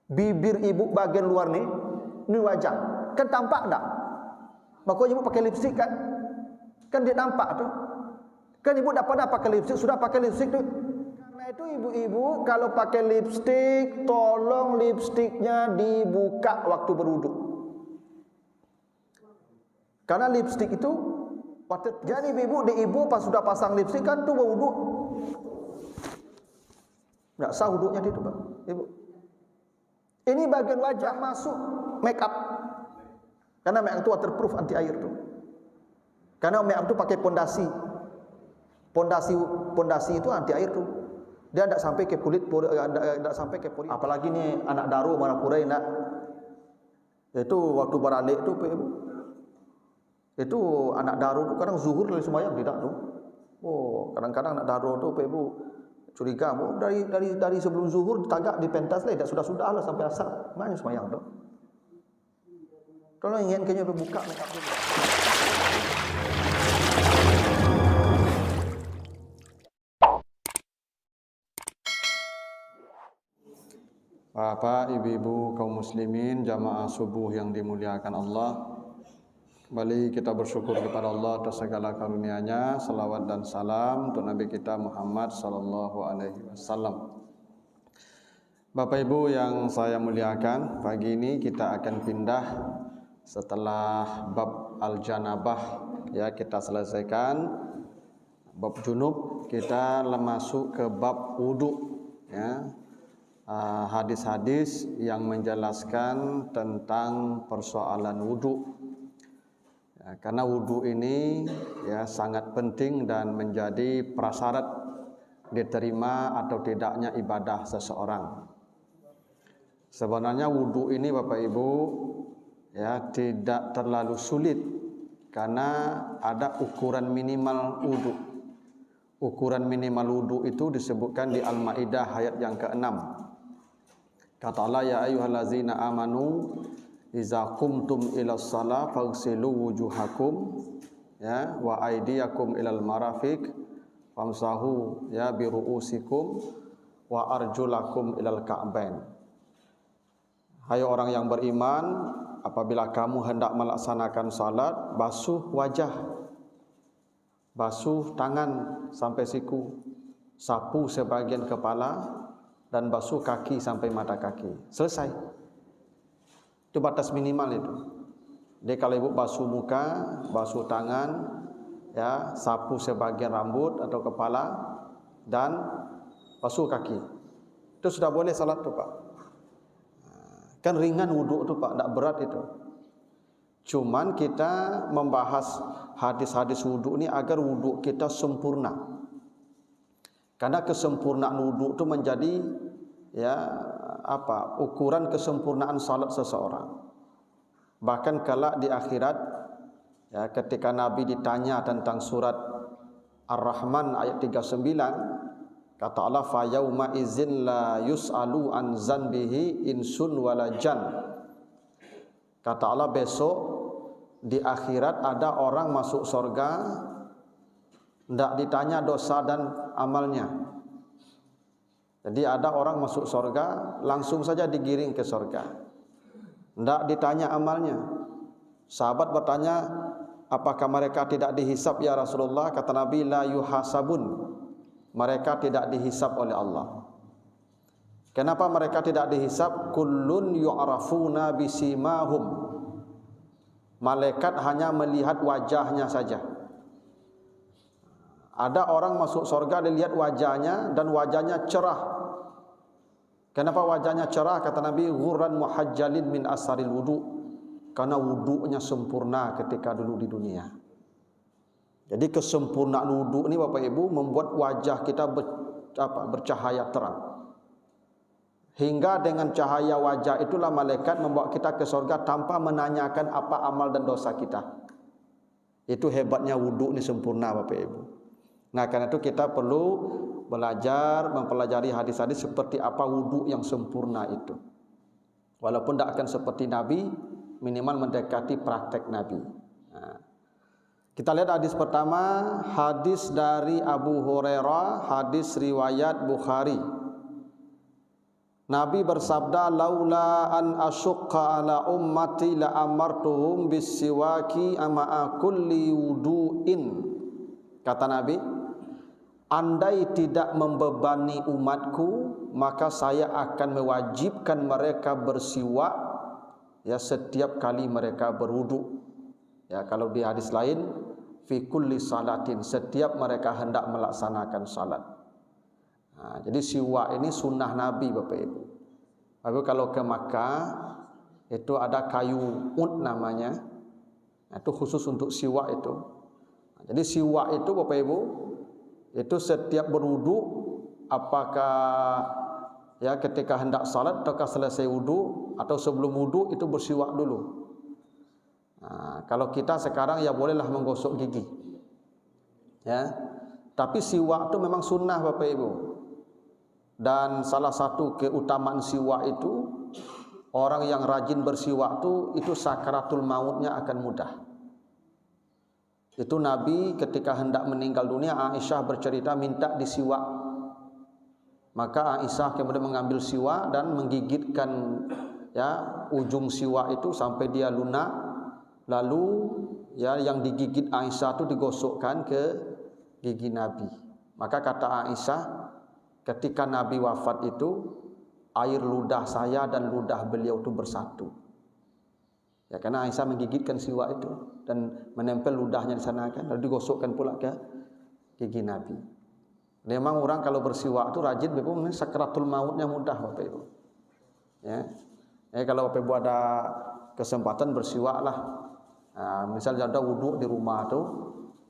bibir ibu bagian luar ni wajah, kan tampak tak? Maka ibu pakai lipstik kan dia nampak tu. Kan ibu dah pernah pakai lipstik, sudah pakai lipstik tu. Karena itu ibu-ibu kalau pakai lipstik, tolong lipstiknya dibuka waktu berwuduk. Karena lipstik itu jadi ibu pas sudah pasang lipstik kan tu berwuduk. Tak sah wuduknya itu, Pak. Ibu. Ini bagian wajah masuk make up. Karena make up itu waterproof, anti air tu. Karena make up itu pakai pondasi. Pondasi itu anti air tu. Dia tidak sampai ke kulit, tidak sampai ke kulit. Apalagi ni anak daru mana purai nak. Itu waktu beralik tu, Ibu. Itu anak daru tu kadang zuhur dari sembahyang tidak tu. Oh, kadang-kadang anak daru tu Ibu curiga dari sebelum zuhur tagak di pentas lah, dah sudah lah sampai asar. Mana sembahyang tu? Kalau ingin kayaknya buka make up dulu. Bapak, ibu-ibu, kaum muslimin, jamaah subuh yang dimuliakan Allah, kembali kita bersyukur kepada Allah atas segala karunia-Nya. Salawat dan salam untuk Nabi kita Muhammad sallallahu alaihi wasallam. Bapak Ibu yang saya muliakan, pagi ini kita akan pindah setelah bab al-janabah ya kita selesaikan bab junub, kita masuk ke bab wudu ya. Hadis-hadis yang menjelaskan tentang persoalan wudu. Ya, karena wudu ini ya sangat penting dan menjadi prasyarat diterima atau tidaknya ibadah seseorang. Sebenarnya wudu ini Bapak Ibu ya tidak terlalu sulit karena ada ukuran minimal wudu. Ukuran minimal wudu itu disebutkan di Al-Maidah ayat yang ke-6. Kata Allah, ya ayyuhallazina amanu iza qumtum ilas shalah faghsilu wujuhakum ya wa aydiyakum ilal marafiq famsahu ya bi ru'usikum wa arjulakum ilal ka'bain. Hai orang yang beriman, apabila kamu hendak melaksanakan salat, basuh wajah, basuh tangan sampai siku, sapu sebagian kepala, dan basuh kaki sampai mata kaki. Selesai. Itu batas minimal itu. Jadi kalau ibu basuh muka, basuh tangan, ya, sapu sebagian rambut atau kepala, dan basuh kaki. Itu sudah boleh salat tu Pak. Kan ringan wudu tu Pak, tak berat itu. Cuman kita membahas hadis-hadis wudu ni agar wudu kita sempurna. Karena kesempurnaan wudu itu menjadi ukuran kesempurnaan salat seseorang. Bahkan kelak di akhirat ya, ketika Nabi ditanya tentang surat Ar-Rahman ayat 39, kata Allah, fa yauma idzin la yus'alu an zanbihi insun wala jan. Kata Allah, besok di akhirat ada orang masuk surga tidak ditanya dosa dan amalnya. Jadi ada orang masuk surga langsung saja digiring ke surga, tidak ditanya amalnya. Sahabat bertanya, apakah mereka tidak dihisab ya Rasulullah? Kata Nabi, la yuhasabun, mereka tidak dihisab oleh Allah. Kenapa mereka tidak dihisab? Kullun yu'rafuna bisimahum, malaikat hanya melihat wajahnya saja. Ada orang masuk surga dilihat wajahnya dan wajahnya cerah. Kenapa wajahnya cerah? Kata Nabi, ghurran muhajjalin min asaril wudu, karena wudunya sempurna ketika dulu di dunia. Jadi kesempurnaan wudu ini Bapak Ibu membuat wajah kita bercahaya terang. Hingga dengan cahaya wajah itulah malaikat membawa kita ke surga tanpa menanyakan apa amal dan dosa kita. Itu hebatnya wudu ini sempurna Bapak Ibu. Nah, karena itu kita perlu belajar, mempelajari hadis-hadis seperti apa wudu yang sempurna itu. Walaupun tidak akan seperti Nabi, minimal mendekati praktek Nabi. Nah, kita lihat hadis pertama, hadis dari Abu Hurairah, hadis riwayat Bukhari. Nabi bersabda, laula an asyqa ala ummati la amartuhum bisiwaki ama'a kulli wudu'in. Kata Nabi, andai tidak membebani umatku, maka saya akan mewajibkan mereka bersiwak ya setiap kali mereka berwudu. Ya, kalau di hadis lain fi kulli salatin, setiap mereka hendak melaksanakan salat. Nah, jadi siwak ini sunnah Nabi, Bapak Ibu. Bapak Ibu kalau ke Makkah itu ada kayu ud namanya, itu khusus untuk siwak itu. Nah, jadi siwak itu Bapak Ibu itu setiap berwudu, apakah ya ketika hendak salat ataukah selesai wudu atau sebelum wudu itu bersiwak dulu. Nah, kalau kita sekarang ya bolehlah menggosok gigi, ya. Tapi siwak itu memang sunnah Bapak Ibu. Dan salah satu keutamaan siwak itu, orang yang rajin bersiwak itu sakaratul mautnya akan mudah. Itu Nabi ketika hendak meninggal dunia, Aisyah bercerita minta disiwak. Maka Aisyah kemudian mengambil siwak dan menggigitkan ya ujung siwak itu sampai dia lunak. Lalu ya yang digigit Aisyah itu digosokkan ke gigi Nabi. Maka kata Aisyah, ketika Nabi wafat itu, air ludah saya dan ludah beliau itu bersatu. Ya, karena Aisyah menggigitkan siwak itu dan menempel ludahnya di sana kan, lalu digosokkan pula ke gigi Nabi. Memang orang kalau bersiwak itu rajin, Bapak, sakaratul mautnya mudah Bapak Ibu. Ya, kalau Bapak Ibu ada kesempatan bersiwaklah. Nah, misalnya ada wudhu di rumah tuh,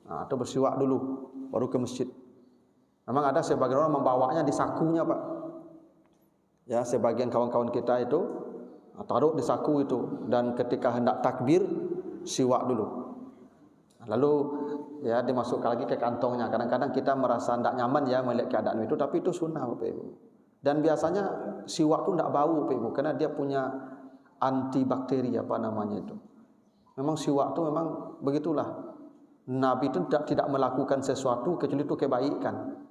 nah, atau bersiwak dulu, baru ke masjid. Memang ada sebagian orang membawanya di sakunya, Pak. Ya, sebagian kawan-kawan kita itu taruh di saku itu, dan ketika hendak takbir siwak dulu. Lalu ya dimasukkan lagi ke kantongnya. Kadang-kadang kita merasa tidak nyaman ya melihat keadaan itu, tapi itu sunnah Bapak Ibu. Dan biasanya siwak itu tidak bau Bapak Ibu, karena dia punya antibakteri apa namanya itu. Memang siwak itu memang begitulah. Nabi itu tidak melakukan sesuatu kecuali itu kebaikan.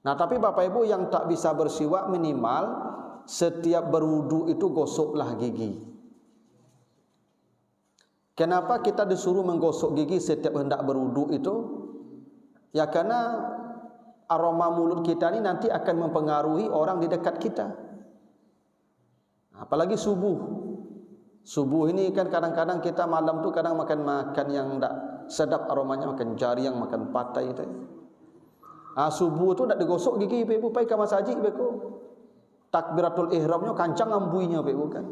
Nah, tapi Bapak Ibu yang tak bisa bersiwak, minimal setiap berwudu itu gosoklah gigi. Kenapa kita disuruh menggosok gigi setiap hendak berwudu itu? Ya karena aroma mulut kita ini nanti akan mempengaruhi orang di dekat kita. Apalagi subuh. Subuh ini kan kadang-kadang kita malam tuh kadang makan yang tidak sedap aromanya, makan jaring, makan patai itu. Subuh tu nak digosok gigi Ibu pai ka masjid Ibu. Takbiratul ihramnya kancang ambuinya Ibu kan.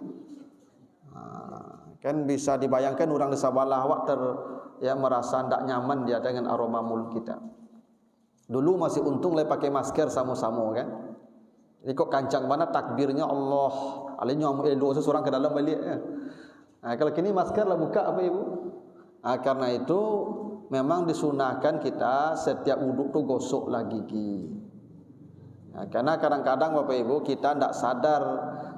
Kan bisa dibayangkan orang di sebelah awak merasa tidak nyaman dia dengan aroma mulut kita. Dulu masih untung le pakai masker sama-sama kan. Jadi kok kancang mana takbirnya Allah. Alanya seorang ke dalam balik ya. Kalau kini masker lah buka apa Ibu? Karena itu memang disunahkan kita setiap wudhu tu gosoklah gigi. Karena kadang-kadang Bapak Ibu kita tidak sadar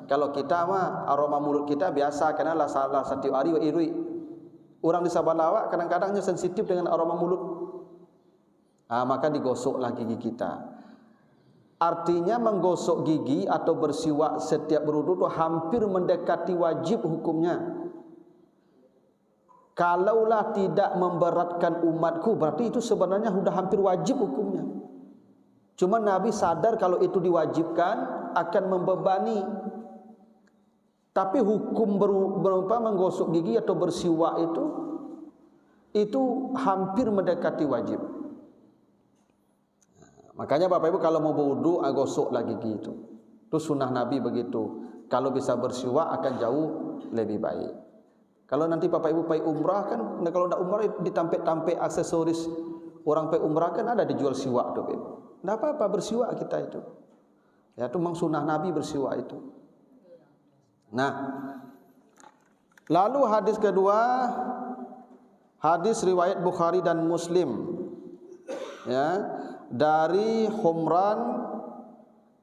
kalau kita mah aroma mulut kita biasa karena lah salah satu hari wa irui. Orang di sebelah awak kadang-kadangnya sensitif dengan aroma mulut. Maka digosoklah gigi kita. Artinya menggosok gigi atau bersiwak setiap berwudhu itu hampir mendekati wajib hukumnya. Kalaulah tidak memberatkan umatku, berarti itu sebenarnya sudah hampir wajib hukumnya. Cuma Nabi sadar kalau itu diwajibkan akan membebani. Tapi hukum berupa menggosok gigi atau bersiwak itu hampir mendekati wajib. Makanya Bapak Ibu kalau mau berwudu, gosoklah gigi itu. Itu sunnah Nabi begitu. Kalau bisa bersiwak akan jauh lebih baik. Kalau nanti Bapak Ibu pergi umrah kan, kalau tidak umrah ditampik-tampik aksesoris orang pergi umrah kan ada dijual siwak tu. Tidak apa-apa bersiwak kita itu. Ya itu memang sunnah Nabi bersiwak itu. Nah, lalu hadis kedua, hadis riwayat Bukhari dan Muslim. Ya, dari Humran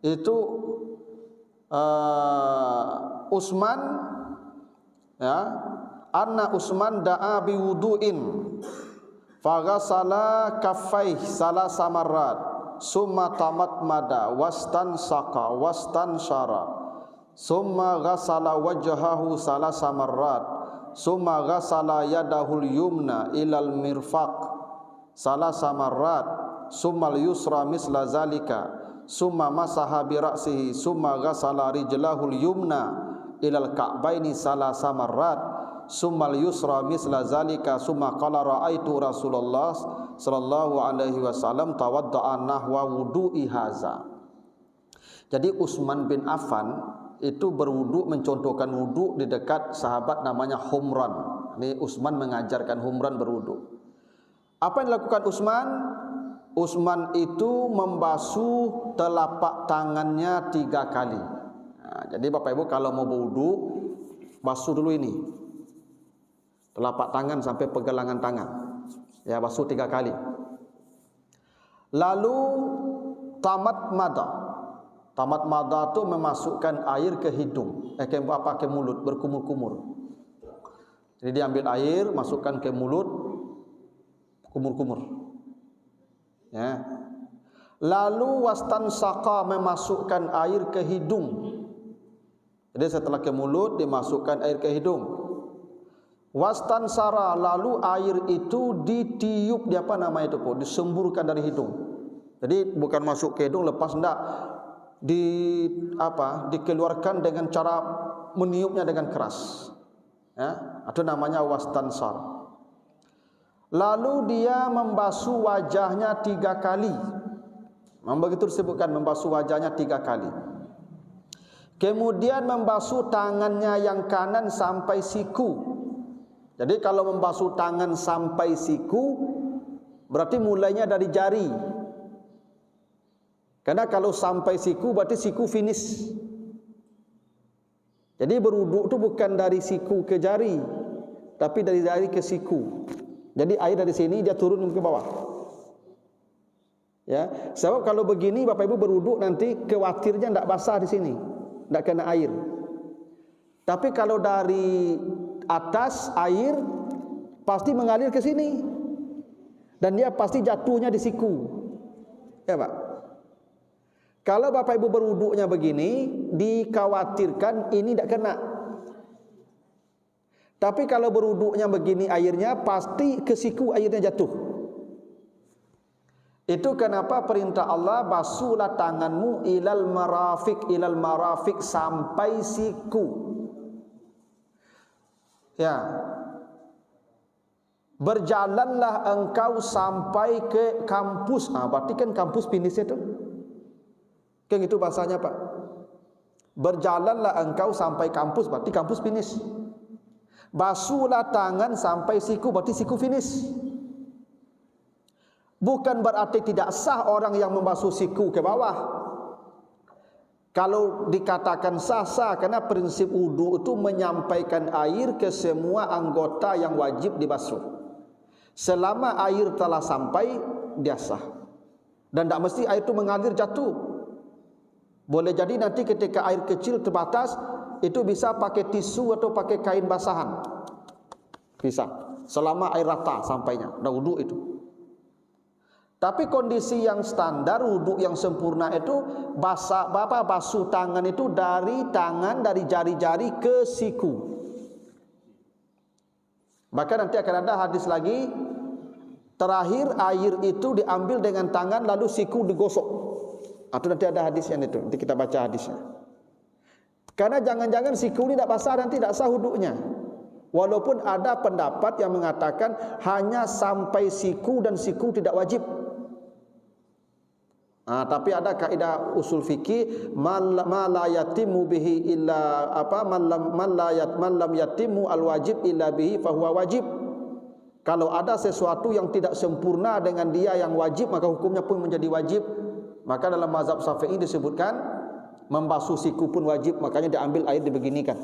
itu Utsman ya, anna Utsman da'a bi wudu'in faghasala kaffai salasa marrat summa tamatmada wastan saqa wastan syara summa ghassala wajhahu salasa marrat, summa ghassala yadahul yumna ilal mirfaq salasa marrat, summa al-yusra misla zalika, summa masaha bi ra'sihi, summa ghassala rijlahul yumna ilal ka'baini salasa marrat, summa al-yusra misla zalika, summa qala ra'aitu Rasulullah sallallahu alaihi wasallam tawadda'a nahwa wudu'i haza. Jadi Utsman bin Affan itu berwudu, mencontohkan wudu di dekat sahabat namanya Humran. Ini Utsman mengajarkan Humran berwudu. Apa yang dilakukan Utsman? Utsman itu membasuh telapak tangannya 3 kali. Nah, jadi Bapak Ibu kalau mau berwudu, basuh dulu ini telapak tangan sampai pergelangan tangan. Ya, basuh 3 kali. Lalu tamat mada. Tamat mada itu memasukkan air ke hidung, ke mulut, berkumur-kumur. Jadi diambil air, masukkan ke mulut, kumur-kumur. Ya. Lalu wastansaqa, memasukkan air ke hidung. Jadi setelah ke mulut dimasukkan air ke hidung. Wastansara, lalu air itu ditiup, disemburkan dari hidung. Jadi bukan masuk ke hidung lepas enggak, dikeluarkan dengan cara meniupnya dengan keras. Ya, itu namanya wastansar. Lalu dia membasuh wajahnya 3 kali. Begitu disebutkan, membasuh wajahnya 3 kali. Kemudian membasuh tangannya yang kanan sampai siku. Jadi kalau membasuh tangan sampai siku, berarti mulainya dari jari. Karena kalau sampai siku berarti siku finish. Jadi berwudu itu bukan dari siku ke jari, tapi dari jari ke siku. Jadi air dari sini dia turun ke bawah. Ya, sebab kalau begini Bapak Ibu berwudu nanti khawatirnya tidak basah di sini, tidak kena air. Tapi kalau dari atas air pasti mengalir ke sini dan dia pasti jatuhnya di siku. Ya Pak. Kalau Bapak Ibu berwudunya begini, dikhawatirkan ini tidak kena. Tapi kalau berwudunya begini airnya, pasti ke siku airnya jatuh. Itu kenapa perintah Allah, basuhlah tanganmu ilal marafiq sampai siku. Ya. Berjalanlah engkau sampai ke kampus. Berarti kan kampus finishnya itu. Kan itu bahasanya Pak. Berjalanlah engkau sampai kampus, berarti kampus finish. Basuhlah tangan sampai siku, berarti siku finish. Bukan berarti tidak sah orang yang membasuh siku ke bawah. Kalau dikatakan sah-sah, karena prinsip wudu itu menyampaikan air ke semua anggota yang wajib dibasuh. Selama air telah sampai, dia sah. Dan tidak mesti air itu mengalir jatuh. Boleh jadi nanti ketika air kecil terbatas, itu bisa pakai tisu atau pakai kain basahan. Bisa. Selama air rata sampainya, dah wudu itu. Tapi kondisi yang standar, wudu yang sempurna itu basuh tangan itu dari tangan, dari jari-jari ke siku. Bahkan nanti akan ada hadis lagi, terakhir air itu diambil dengan tangan lalu siku digosok. Atau nanti ada hadisnya itu, nanti kita baca hadisnya. Karena jangan-jangan siku ini tidak basah, nanti tidak sah wudunya. Walaupun ada pendapat yang mengatakan hanya sampai siku dan siku tidak wajib. Tapi ada kaidah usul fikih, ma la yatimu bihi illa man lam yatimu al wajib illa bihi fahuwa wajib. Kalau ada sesuatu yang tidak sempurna dengan dia yang wajib, maka hukumnya pun menjadi wajib. Maka dalam mazhab Syafi'i disebutkan membasuh siku pun wajib, makanya diambil air dibeginikan.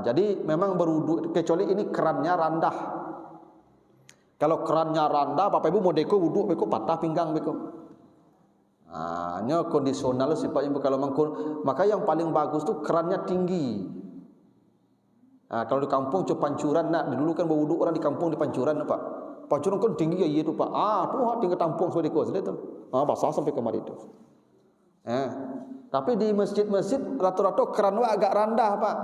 Jadi memang berwudu, kecuali ini kerannya randah. Kalau kerannya randah, Bapak Ibu mau deko wudu, beko patah pinggang beko. Hanya kondisional sifatnya. Kalau maka yang paling bagus tu kerannya tinggi. Kalau di kampung cuma pancuran, dulu kan berwudu orang di kampung di pancuran, Pak. Pancuran kan tinggi ya itu Pak. Tuh tinggal tampung sudah deko sudah tu. Basah sampai kemari itu. Tapi di masjid-masjid rata-rata keran agak rendah, Pak.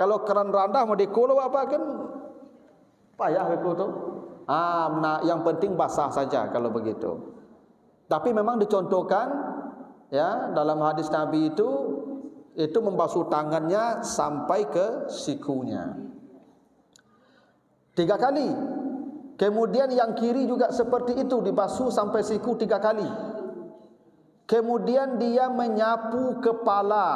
Kalau keran rendah mau dikolo apa kan payah begitu tu. Nah, yang penting basah saja kalau begitu. Tapi memang dicontohkan ya dalam hadis Nabi itu membasuh tangannya sampai ke sikunya 3 kali. Kemudian yang kiri juga seperti itu, dibasuh sampai siku 3 kali. Kemudian dia menyapu kepala.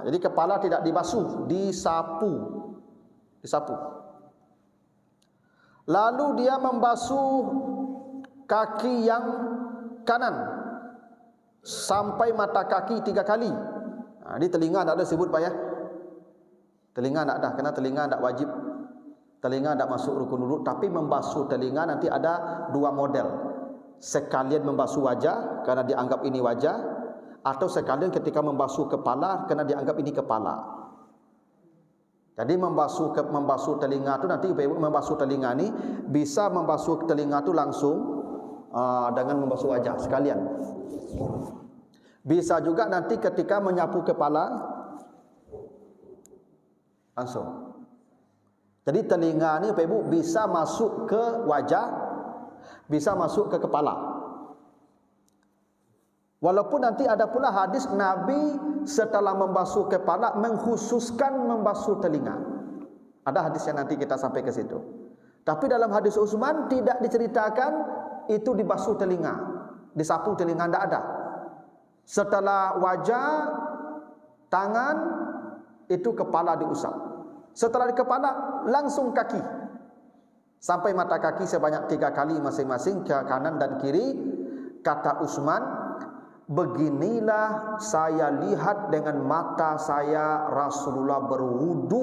Jadi kepala tidak dibasuh, disapu. Lalu dia membasuh kaki yang kanan sampai mata kaki 3 kali. Di telinga tak ada sebut Pak ya. Telinga tak ada, kerana telinga tak wajib. Telinga tak masuk rukun wudu, tapi membasuh telinga nanti ada 2 model. Sekalian membasuh wajah kerana dianggap ini wajah, atau sekalian ketika membasuh kepala kerana dianggap ini kepala. Jadi membasuh telinga tu nanti membasuh telinga ni bisa membasuh telinga tu langsung dengan membasuh wajah sekalian. Bisa juga nanti ketika menyapu kepala langsung. Jadi telinga ni Bapak Ibu bisa masuk ke wajah, bisa masuk ke kepala. Walaupun nanti ada pula hadis Nabi setelah membasuh kepala mengkhususkan membasuh telinga. Ada hadis yang nanti kita sampai ke situ. Tapi dalam hadis Utsman tidak diceritakan itu dibasuh telinga, disapu telinga, tidak ada. Setelah wajah, tangan, itu kepala diusap. Setelah di kepala, langsung kaki. Sampai mata kaki sebanyak 3 kali masing-masing, ke kanan dan kiri. Kata Utsman, beginilah saya lihat dengan mata saya Rasulullah berwudu.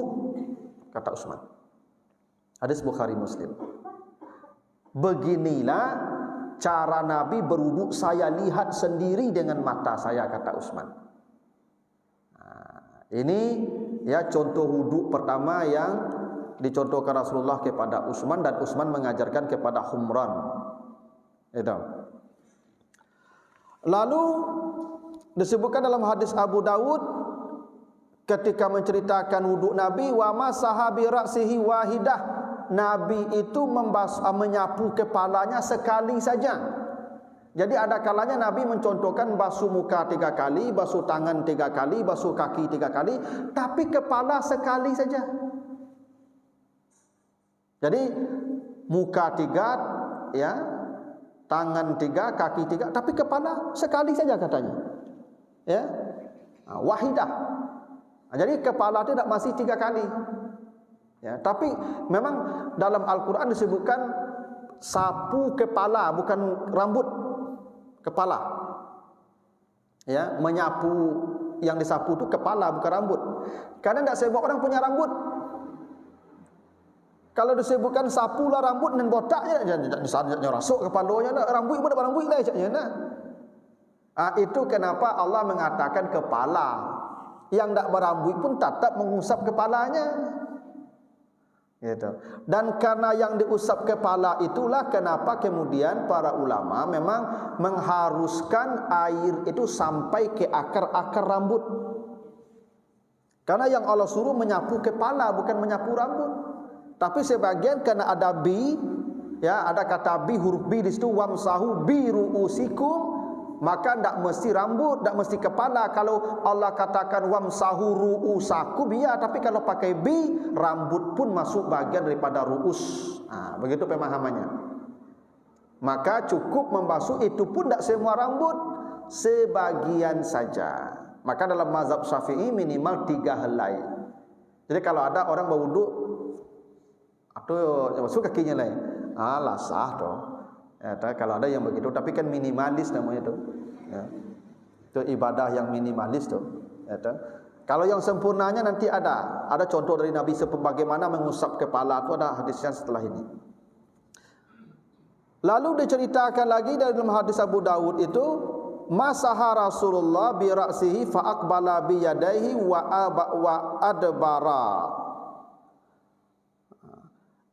Kata Utsman. Hadis Bukhari Muslim. Beginilah cara Nabi berwudu saya lihat sendiri dengan mata saya, kata Utsman. Ini ya contoh wudu pertama yang dicontohkan Rasulullah kepada Utsman, dan Utsman mengajarkan kepada Humran. Itu. Lalu disebutkan dalam hadis Abu Dawud ketika menceritakan wudu Nabi, wa masaha bi ra'sihi wahidah. Nabi itu menyapu kepalanya sekali saja. Jadi ada kalanya Nabi mencontohkan basuh muka 3 kali, basuh tangan 3 kali, basuh kaki 3 kali, tapi kepala sekali saja. Jadi muka 3, ya, tangan 3, kaki 3, tapi kepala sekali saja katanya. Ya, wahidah. Jadi kepala itu tidak masih 3 kali. Ya, tapi memang dalam Al-Quran disebutkan sapu kepala, bukan rambut. Kepala, ya, menyapu yang disapu itu kepala bukan rambut. Karena tidak semua orang punya rambut. Kalau disebutkan sapulah rambut dan botaknya, jangan rasuk kepalanya, rambut pun rambut lah, itu kenapa Allah mengatakan kepala. Yang tidak berambut pun tetap mengusap kepalanya. Gitu. Dan karena yang diusap kepala itulah kenapa kemudian para ulama memang mengharuskan air itu sampai ke akar-akar rambut. Karena yang Allah suruh menyapu kepala, bukan menyapu rambut. Tapi sebagian karena ada bi, ya, ada kata bi, huruf bi di situ, wamsahu bi ru'usikum, maka tidak mesti rambut, tidak mesti kepala. Kalau Allah katakan wamsahu ru'usakum, ya, tapi kalau pakai bi, rambut pun masuk bagian daripada ru'us. Begitu pemahamannya. Maka cukup membasuh, itu pun tidak semua rambut, sebagian saja. Maka dalam mazhab Syafi'i minimal 3 helai. Jadi kalau ada orang berwudu atau masuk kakinya lain, lah sah toh. Ya, kalau ada yang begitu, tapi kan minimalis namanya itu. Ya. Itu ibadah yang minimalis tuh. Ya, kalau yang sempurnanya nanti ada contoh dari Nabi sebagaimana mengusap kepala, itu ada hadisnya setelah ini. Lalu diceritakan lagi dalam hadis Abu Dawud itu, masaha Rasulullah bi ra'sihi fa aqbala bi yadayhi wa adbara.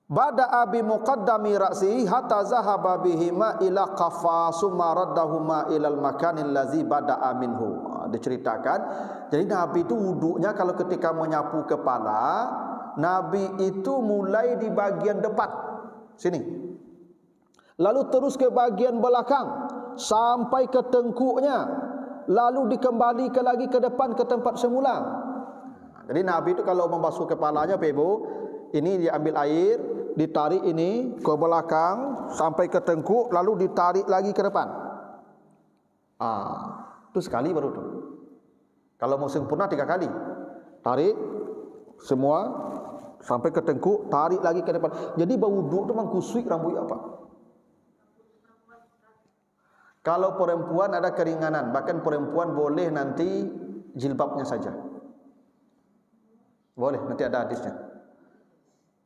Bada'a bi muqaddami ra'sihi hatta zahaba bihima ila qafa summa raddahuma ila al-makan allazi bada'a minhu. diceritakan. Jadi Nabi itu wuduknya kalau ketika menyapu kepala, Nabi itu mulai di bagian depan sini, lalu terus ke bagian belakang sampai ke tengkuknya, lalu dikembalikan lagi ke depan ke tempat semula. Jadi Nabi itu kalau membasuh kepalanya, Pak Ibu, ini diambil air, ditarik ini ke belakang sampai ke tengkuk, lalu ditarik lagi ke depan. Itu sekali baru tu. Kalau mau sempurna 3 kali. Tarik semua sampai ke tengkuk, tarik lagi ke depan. Jadi berwuduk tu memang kusui rambut apa. Kalau perempuan ada keringanan, bahkan perempuan boleh nanti jilbabnya saja. Boleh, nanti ada hadisnya.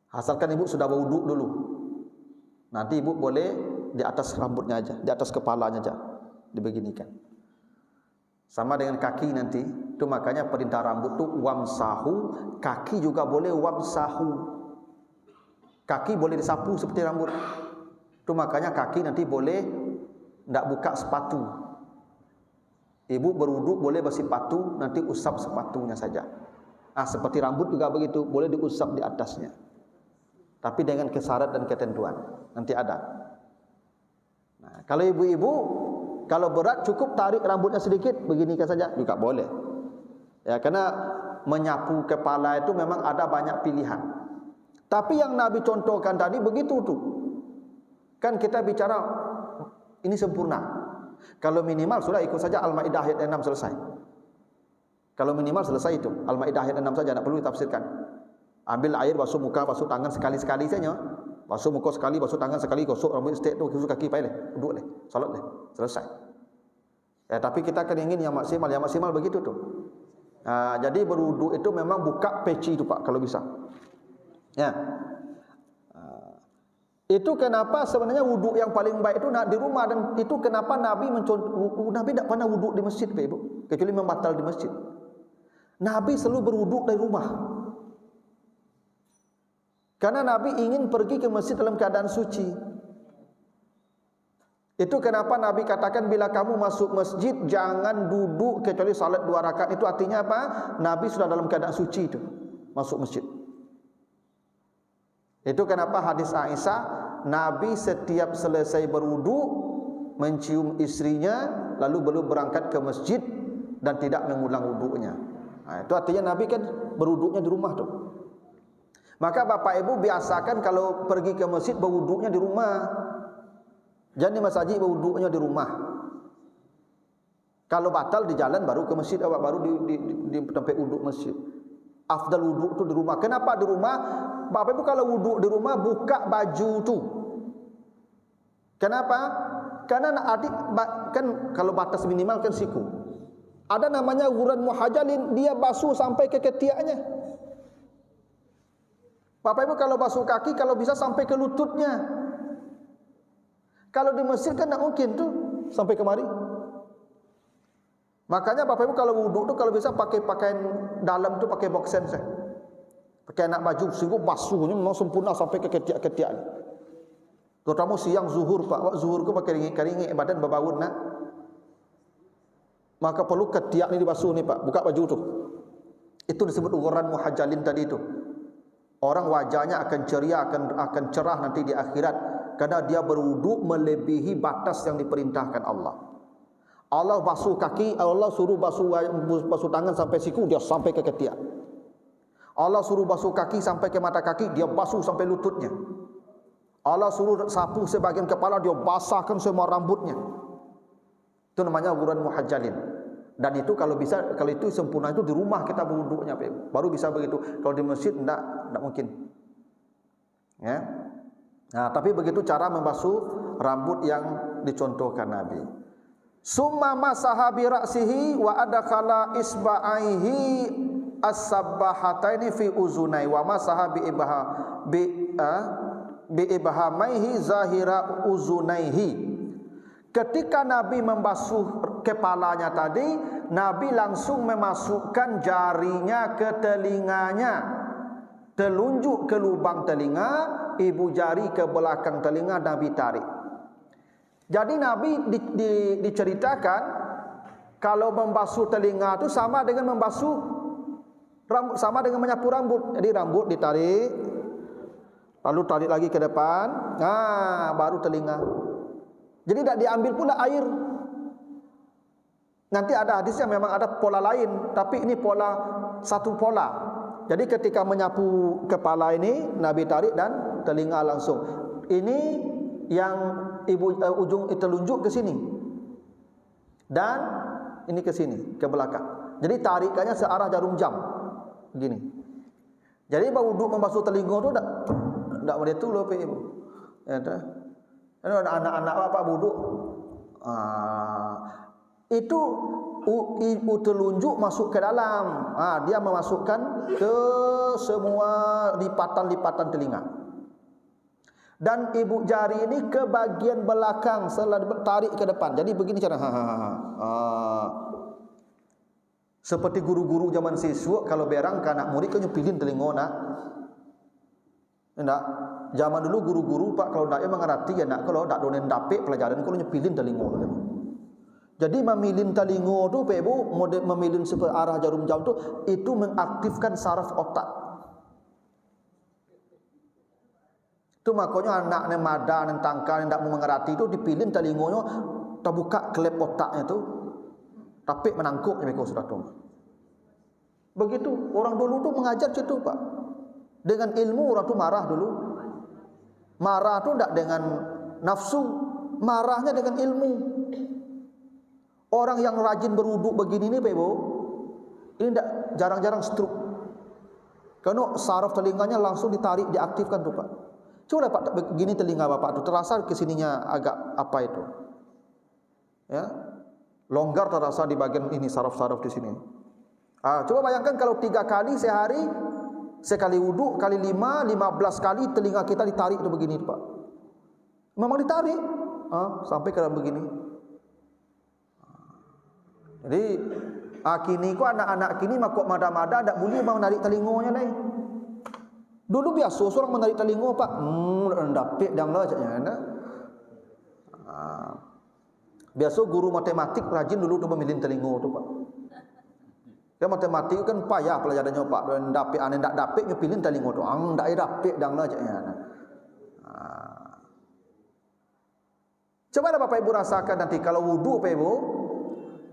Asalkan ibu sudah berwuduk dulu. Nanti ibu boleh di atas rambutnya aja, di atas kepalanya aja, dibeginikan. Sama dengan kaki nanti, itu makanya perintah rambut tu wamsahu, kaki juga boleh wamsahu. Kaki boleh disapu seperti rambut. Itu makanya kaki nanti boleh tidak buka sepatu. Ibu berwuduk boleh bersepatu, nanti usap sepatunya saja. Seperti rambut juga begitu, boleh diusap di atasnya. Tapi dengan kesyarat dan ketentuan. Nanti ada. Nah, kalau ibu-ibu, kalau berat cukup tarik rambutnya sedikit, beginikan saja juga boleh. Ya, karena menyapu kepala itu memang ada banyak pilihan. Tapi yang Nabi contohkan tadi begitu tuh. Kan kita bicara ini sempurna. Kalau minimal sudah ikut saja Al-Maidah ayat 6 selesai. Kalau minimal selesai itu Al-Maidah ayat 6 saja, tidak perlu ditafsirkan. Ambil air, basuh muka, basuh tangan sekali-sekali saja. Basuh muka sekali, basuh tangan sekali, gosok rambut setiap tu, gosok kaki, pakai leh, duduk leh, salat leh, selesai. Ya, tapi kita kan ingin yang maksimal begitu tu. Jadi berwuduk itu memang buka peci itu Pak, kalau bisa. Ya. Itu kenapa sebenarnya wuduk yang paling baik itu di rumah, dan itu kenapa Nabi Nabi tidak pernah wuduk di masjid, Pak Ibu, kecuali membatal di masjid. Nabi selalu berwuduk dari rumah. Karena Nabi ingin pergi ke masjid dalam keadaan suci. Itu kenapa Nabi katakan bila kamu masuk masjid jangan duduk kecuali salat 2 rakaat. Itu artinya apa? Nabi sudah dalam keadaan suci itu masuk masjid. Itu kenapa hadis Aisyah, Nabi setiap selesai berwudu mencium istrinya lalu belum berangkat ke masjid dan tidak mengulang wudunya. Itu artinya Nabi kan berwuduknya di rumah tuh. Maka Bapak Ibu biasakan kalau pergi ke masjid berwuduknya di rumah. Jangan di masjid berwuduknya di rumah. Kalau batal di jalan baru ke masjid, baru di tempat wuduk masjid. Afdal wuduk tu di rumah. Kenapa di rumah? Bapak Ibu kalau wuduk di rumah buka baju tu. Kenapa? Karena adik kan kalau batas minimal kan siku. Ada namanya ghurran muhajjalin, dia basuh sampai ke ketiaknya. Bapak Ibu kalau basuh kaki kalau bisa sampai ke lututnya. Kalau di masjid kan tidak mungkin tuh sampai kemari. Makanya Bapak Ibu kalau wuduk tuh kalau bisa pakai pakaian dalam tuh pakai boxen saya. Pakai anak baju sehingga basuhnya memang sempurna sampai ke ketiak-ketiak. Terutama siang zuhur Pak, zuhur ku pakai ringik badan berbaun nak. Maka perlu ketiak ni dibasuh ni Pak, buka baju tu. Itu disebut ghurran muhajjalin tadi itu. Orang wajahnya akan ceria, akan cerah nanti di akhirat karena dia berwuduk melebihi batas yang diperintahkan Allah. Allah basuh kaki, Allah suruh basuh tangan sampai siku, dia sampai ke ketiak. Allah suruh basuh kaki sampai ke mata kaki, dia basuh sampai lututnya. Allah suruh sapu sebagian kepala, dia basahkan semua rambutnya. Itu namanya ghurran muhajjalin. Dan itu kalau bisa, kalau itu sempurna itu di rumah kita berwuduknya, baru bisa begitu. Kalau di masjid tidak mungkin. Ya. Nah, tapi begitu cara membasuh rambut yang dicontohkan Nabi. Summa masaha bi ra'sihi wa adkhala isba'aihi as-sabbahataini fi uzunai wa masaha bi ibhamaihi zahira uzunaihi. Ketika Nabi membasuh kepalanya tadi, Nabi langsung memasukkan jarinya ke telinganya, telunjuk ke lubang telinga, ibu jari ke belakang telinga, Nabi tarik. Jadi Nabi diceritakan Kalau membasuh telinga itu sama dengan membasuh rambut, sama dengan menyapu rambut. Jadi rambut ditarik, lalu tarik lagi ke depan, baru telinga. Jadi tidak diambil pula air. Nanti ada hadis yang memang ada pola lain, tapi ini pola satu pola. Jadi ketika menyapu kepala ini, Nabi tarik dan telinga langsung. Ini yang ujung telunjuk ke sini, dan ini ke sini, ke belakang. Jadi tarikannya searah jarum jam, begini. Jadi wuduk membasuh telinga itu tidak boleh tu loh, ibu. Ada anak-anak apa wuduk, itu telunjuk masuk ke dalam, dia memasukkan ke semua lipatan-lipatan telinga. Dan ibu jari ini ke bagian belakang setelah tarik ke depan. Jadi begini cara. Seperti guru-guru zaman siswa kalau berang ke anak murid kan nyepilin telinga nak. Enggak. Zaman dulu guru-guru Pak kalau ndak mengerti ya nak, kalau ndak donen dapet pelajaran kalau nyepilin telinga. Jadi memilin telinga tu Pak Ibu, memilin seperti arah jarum jam tu, itu mengaktifkan saraf otak. Itu makanya anak yang mada, yang tangkal, yang tidak mau mengerti itu dipilin telinganya, terbuka klep otaknya itu, tapi menangkuk mereka sudah tahu. Begitu orang dulu tu mengajar situ Pak. Dengan ilmu orang tu marah dulu. Marah tu tidak dengan nafsu, marahnya dengan ilmu. Orang yang rajin berwuduk begini ni Pak Ibu, ini tidak jarang-jarang stroke. Karena saraf telinganya langsung ditarik, diaktifkan tu Pak. Coba Pak begini telinga Bapak tu terasa ke sininya agak apa itu? Ya. Longgar terasa di bagian ini saraf-saraf di sini. Coba bayangkan kalau 3 kali sehari, sekali wuduk kali 15 kali telinga kita ditarik tu begini Pak. Memang ditarik sampai ke dalam begini. Jadi kini kok anak-anak kini makok mada-mada tak boleh mau narik telinganya lain. Dulu biasa seorang menarik telinga Pak, dapet dang lah caknya. Biasa guru matematik rajin dulu tu memilih telinga tu Pak. Dia matematik kan payah pelajarannya Pak, dan dapet ane ndak dapet nyepilin telinga tu. Ndak dapet dang lah caknya. Coba Bapak Ibu rasakan nanti kalau wudu Pak Ibu,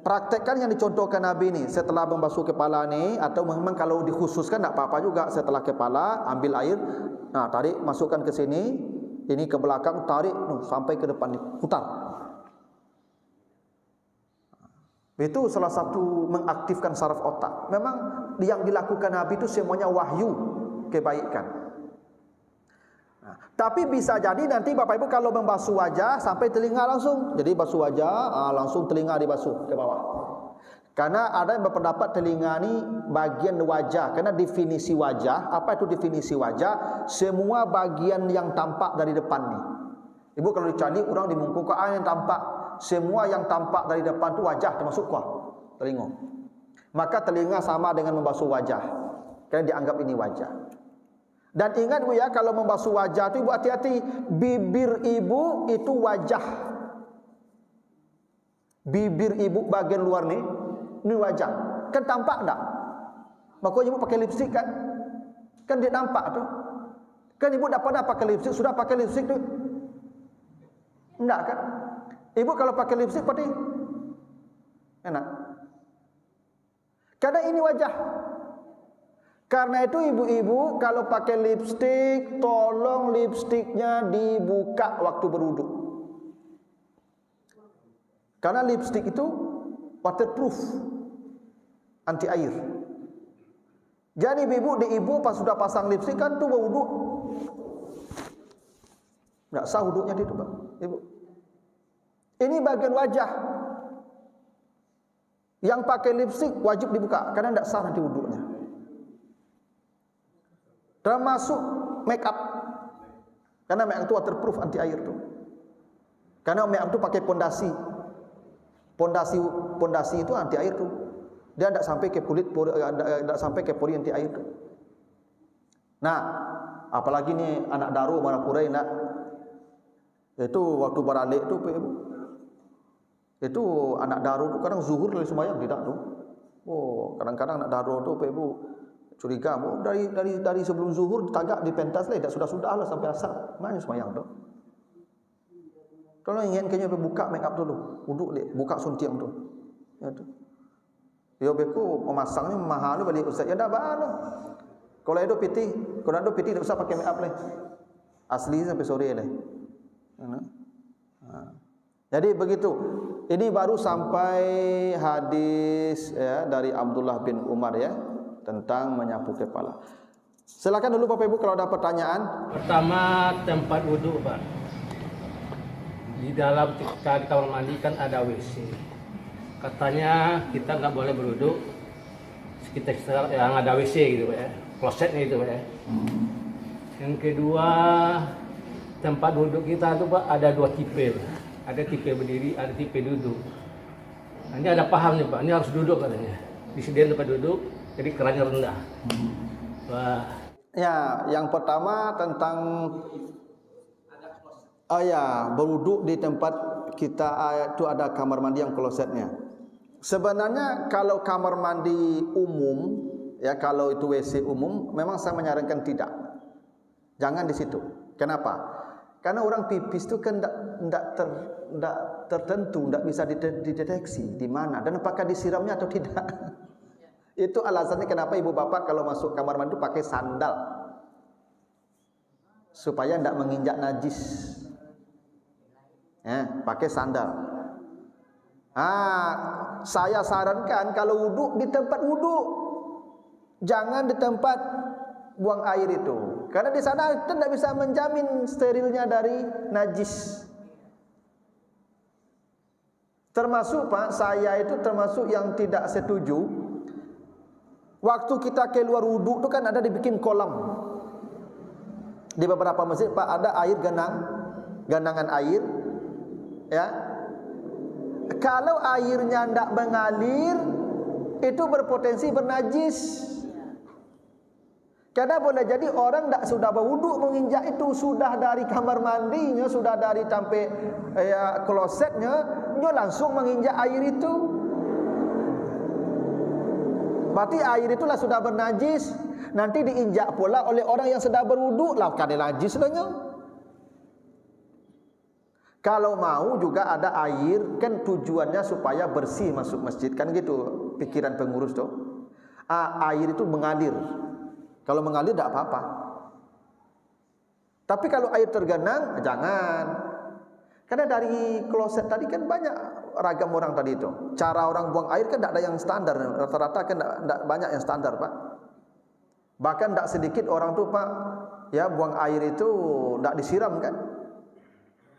praktekkan yang dicontohkan Nabi ni setelah membasuh kepala ni, atau memang kalau dikhususkan tak apa-apa juga setelah kepala ambil air, tarik masukkan ke sini, ini ke belakang tarik sampai ke depan ni, putar. Itu salah satu mengaktifkan saraf otak. Memang yang dilakukan Nabi itu semuanya wahyu kebaikan. Tapi bisa jadi nanti Bapak Ibu kalau membasuh wajah sampai telinga langsung. Jadi basuh wajah, langsung telinga dibasuh ke bawah. Karena ada yang berpendapat telinga ni bagian wajah. Karena definisi wajah, apa itu definisi wajah? Semua bagian yang tampak dari depan ni. Ibu kalau dicari orang di muka yang tampak, semua yang tampak dari depan tu wajah termasuk telinga. Maka telinga sama dengan membasuh wajah. Karena dianggap ini wajah. Dan ingat Bu ya, kalau membasuh wajah itu Ibu hati-hati, bibir Ibu itu wajah. Bibir Ibu bagian luar ni, ini wajah. Kan tampak tak? Maka Ibu pakai lipstik kan? Kan dia nampak tu. Kan Ibu dah pernah pakai lipstik, sudah pakai lipstik tu? Enggak kan? Ibu kalau pakai lipstik pasti enak. Karena ini wajah. Karena itu ibu-ibu kalau pakai lipstik, tolong lipstiknya dibuka waktu berwuduk. Karena lipstik itu waterproof, anti air. Jadi ibu pas sudah pasang lipstik kan tuh berwuduk, nggak sah wuduknya itu Pak, ibu. Ini bagian wajah. Yang pakai lipstik wajib dibuka karena nggak sah nanti wuduknya. Termasuk make up, karena make up itu waterproof, anti air tu. Karena make up itu pakai pondasi itu anti air tu. Dia tidak sampai ke kulit, tidak sampai ke pori anti air tu. Nah, apalagi ni anak daru mana purai nak, itu waktu beralik tu, Itu anak daru tu kadang zuhur dari sembahyang tidak tu. Oh, kadang-kadang anak daru tu Pak Ibu curiga, oh, dari sebelum zuhur tagak di pentas lah, sudah lah sampai asar. Mana sembahyang tu? Kalau ingin kayaknya buka make up dulu, wuduk dek, buka suntiang tu. Ya tu. Yo beku memasangnya mahal balik ustaz. Ya dah bah. Kalau ada piti tak usah pakai make up lah. Asli sampai sore lah. Jadi begitu. Ini baru sampai hadis ya dari Abdullah bin Umar ya tentang menyapu kepala. Silakan dulu Bapak Ibu kalau ada pertanyaan. Pertama, tempat wudhu Pak. Di dalam di kamar mandi kan ada WC. Katanya kita nggak boleh berwudhu sekitar yang ada WC gitu Pak ya. Klosetnya itu Pak ya. Yang kedua, tempat duduk kita tuh Pak ada dua tipe. Ada tipe berdiri, ada tipe duduk. Nah, ini ada paham nih Pak, ini harus duduk katanya. Disediakan tempat duduk, jadi kerannya rendah. Wah. Ya, yang pertama tentang berwuduk di tempat kita itu ada kamar mandi yang klosetnya. Sebenarnya kalau kamar mandi umum, ya kalau itu WC umum, memang saya menyarankan tidak. Jangan di situ. Kenapa? Karena orang pipis itu kan tidak tertentu, tidak bisa dideteksi di mana dan apakah disiramnya atau tidak. Itu alasannya kenapa ibu bapak kalau masuk kamar mandi pakai sandal supaya tidak menginjak najis. Pakai sandal. Saya sarankan kalau wuduk di tempat wuduk, jangan di tempat buang air itu. Karena di sana kita tidak bisa menjamin sterilnya dari najis. Termasuk Pak, saya itu termasuk yang tidak setuju. Waktu kita keluar wuduk itu kan ada dibikin kolam. Di beberapa masjid Pak ada air genangan air. Ya. Kalau airnya tidak mengalir, itu berpotensi bernajis. Karena boleh jadi orang tak sudah berwuduk menginjak itu, sudah dari kamar mandinya, sudah dari sampai klosetnya, dia langsung menginjak air itu. Berarti air itulah sudah bernajis. Nanti diinjak pula oleh orang yang sedang berwuduk, lah kan najis lahnya. Kalau mau juga ada air, kan tujuannya supaya bersih masuk masjid, kan gitu pikiran pengurus tuh. Air itu mengalir. Kalau mengalir tidak apa-apa. Tapi kalau air tergenang, jangan. Karena dari kloset tadi kan banyak ragam orang tadi itu. Cara orang buang air kan tidak ada yang standar. Rata-rata kan tidak banyak yang standar Pak. Bahkan tidak sedikit orang tuh Pak, ya buang air itu tidak disiram kan.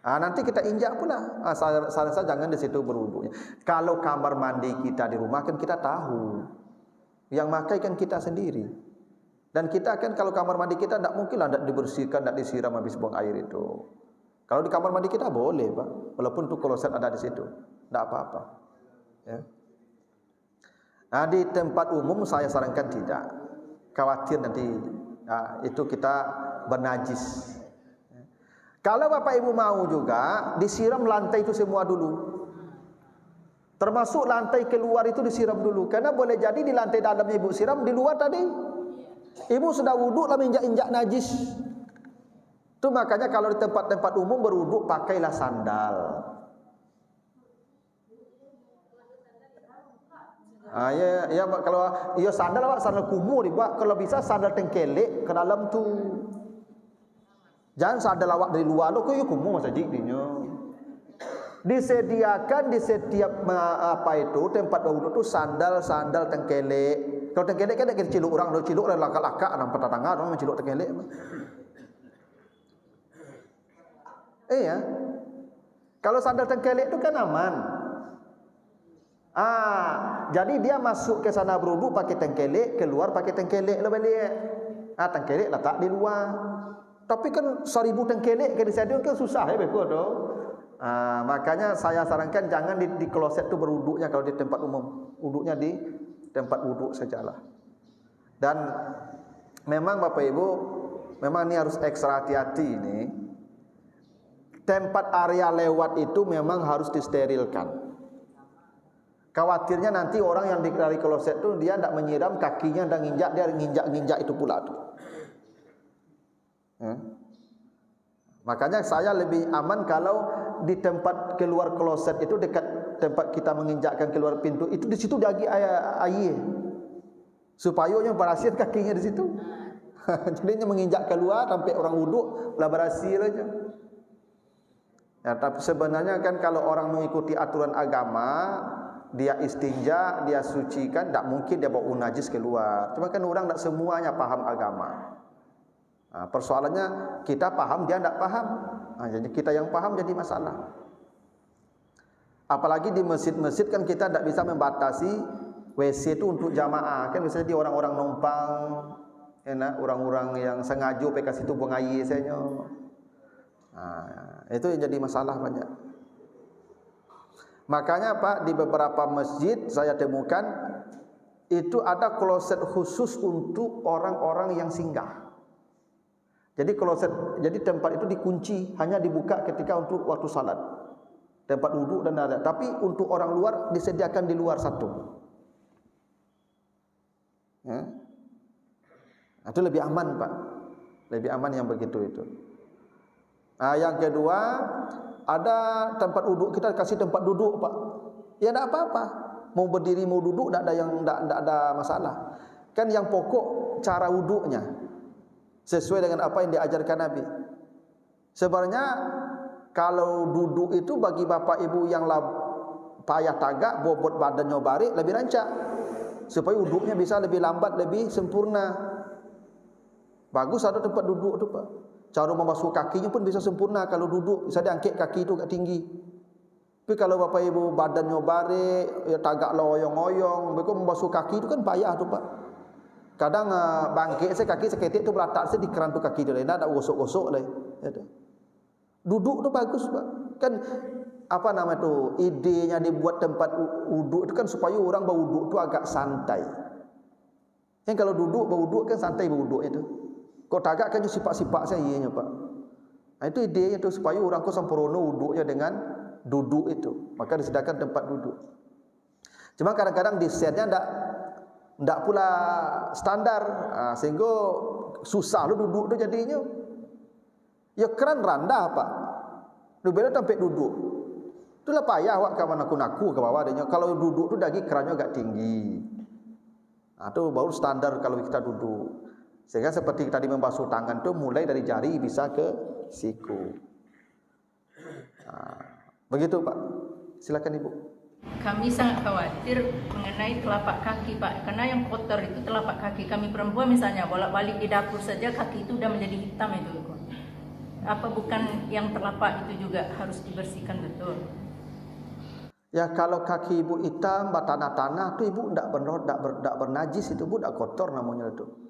Nanti kita injak pula. Saran saya jangan di situ berwuduknya. Kalau kamar mandi kita di rumah kan kita tahu. Yang makai kan kita sendiri. Dan kita kan kalau kamar mandi kita tidak mungkinlah tidak dibersihkan, tidak disiram habis buang air itu. Kalau di kamar mandi kita boleh Pak, walaupun tuh kloset ada di situ, tidak apa-apa. Ya. Nah, di tempat umum saya sarankan tidak. Khawatir nanti itu kita bernajis. Kalau Bapak Ibu mau juga disiram lantai itu semua dulu. Termasuk lantai keluar itu disiram dulu. Karena boleh jadi di lantai dalamnya Ibu siram, di luar tadi Ibu sudah wuduk lah menginjak-injak najis. Itu makanya kalau di tempat-tempat umum berwuduk pakailah sandal. Ya kalau sandal Pak, sandal kumuh dibuat. Kalau bisa sandal tengkelek ke dalam tu. Jangan sandal awak dari luar lo, kau kumuh masa jikdinya. Disediakan di setiap tempat berwuduk tu sandal tengkelek. Kalau tengkelek kan ada ciluk orang, ada ciluk ada laka-laka nampak tetangga orang menciluk tengkelek. Ya. Kalau sandal tengkelek itu kan aman. Jadi dia masuk ke sana berwuduk pakai tengkelek, keluar pakai tengkelek lah balik. Tengkelek letak di luar. Tapi kan 1000 tengkelek ke di stadion kan susah ya betul tu. Makanya saya sarankan jangan di kloset tu berwuduknya kalau di tempat umum. Wuduknya di tempat wuduk sajalah. Dan memang Bapak Ibu, memang ini harus ekstra hati-hati ini. Tempat area lewat itu memang harus disterilkan. Khawatirnya nanti orang yang dari kloset itu dia tidak menyiram kakinya dan nginjak, dia nginjak itu pula tuh. Makanya saya lebih aman kalau di tempat keluar kloset itu, dekat tempat kita menginjakkan keluar pintu itu, di situ lagi air supaya yang berhasil kakinya di situ. Jadinya menginjak keluar sampai orang wuduk lah berhasil aja. Ya, tapi sebenarnya kan kalau orang mengikuti aturan agama, dia istinja, dia sucikan, tidak mungkin dia bawa najis keluar. Cuma kan orang tidak semuanya paham agama. Nah, persoalannya kita paham, dia tidak paham. Nah, jadi kita yang paham jadi masalah. Apalagi di masjid-masjid kan kita tidak bisa membatasi WC itu untuk jamaah. Kan misalnya di orang-orang numpang, enak, orang-orang yang sengaja PK situ buang air saya. Nah, itu yang jadi masalah banyak. Makanya Pak, di beberapa masjid saya temukan itu ada kloset khusus untuk orang-orang yang singgah. Jadi tempat itu dikunci, hanya dibuka ketika untuk waktu salat. Tempat duduk dan ada. Tapi untuk orang luar disediakan di luar satu. Ya. Itu lebih aman Pak. Lebih aman yang begitu itu. Nah, yang kedua, ada tempat duduk, kita kasih tempat duduk Pak. Ya tidak apa-apa. Mau berdiri mau duduk tidak ada masalah. Kan yang pokok cara wuduknya sesuai dengan apa yang diajarkan Nabi. Sebenarnya kalau duduk itu bagi bapak ibu yang payah tagak, bobot badannya barik, lebih rancak supaya wuduknya bisa lebih lambat, lebih sempurna. Bagus ada tempat duduk itu Pak. Cara membasuh kakinya pun bisa sempurna kalau duduk, bisa diangkat kaki itu agak tinggi. Tapi kalau bapak ibu badannya barik, ya tagak loyong-loyong, mereka membasuh kaki itu kan payah tu Pak. Kadang bangkit saya kaki seketik tu belatak saya di keran tu kaki dia, tidak ada gosok-gosok lah. Duduk tu bagus Pak. Kan apa nama tu, idenya dibuat tempat wuduk itu kan supaya orang berwuduk tu agak santai. Yang kalau duduk berwuduk kan santai berwuduk itu. Kau tagak kan sifat-sifat saya ianya Pak. Nah, itu idenya tu supaya orang kau sempurna wuduknya dengan duduk itu. Maka disediakan tempat duduk. Cuma kadang-kadang desainnya tidak pula standar, sehingga susah lu duduk tu jadinya. Ya keran rendah Pak. Lu bela sampai duduk. Itulah payah awak kawan aku ke bawah adanya. Kalau duduk tu dagi kerannya agak tinggi. Nah, itu baru standar kalau kita duduk. Sehingga seperti tadi membasuh tangan tu mulai dari jari bisa ke siku. Begitu Pak. Silakan Ibu. Kami sangat khawatir mengenai telapak kaki Pak, karena yang kotor itu telapak kaki kami perempuan misalnya bolak-balik di dapur saja kaki itu sudah menjadi hitam itu. Apa bukan yang telapak itu juga harus dibersihkan betul? Ya kalau kaki Ibu hitam, tanah-tanah tu Ibu tidak bernajis, itu Ibu tidak kotor namanya itu.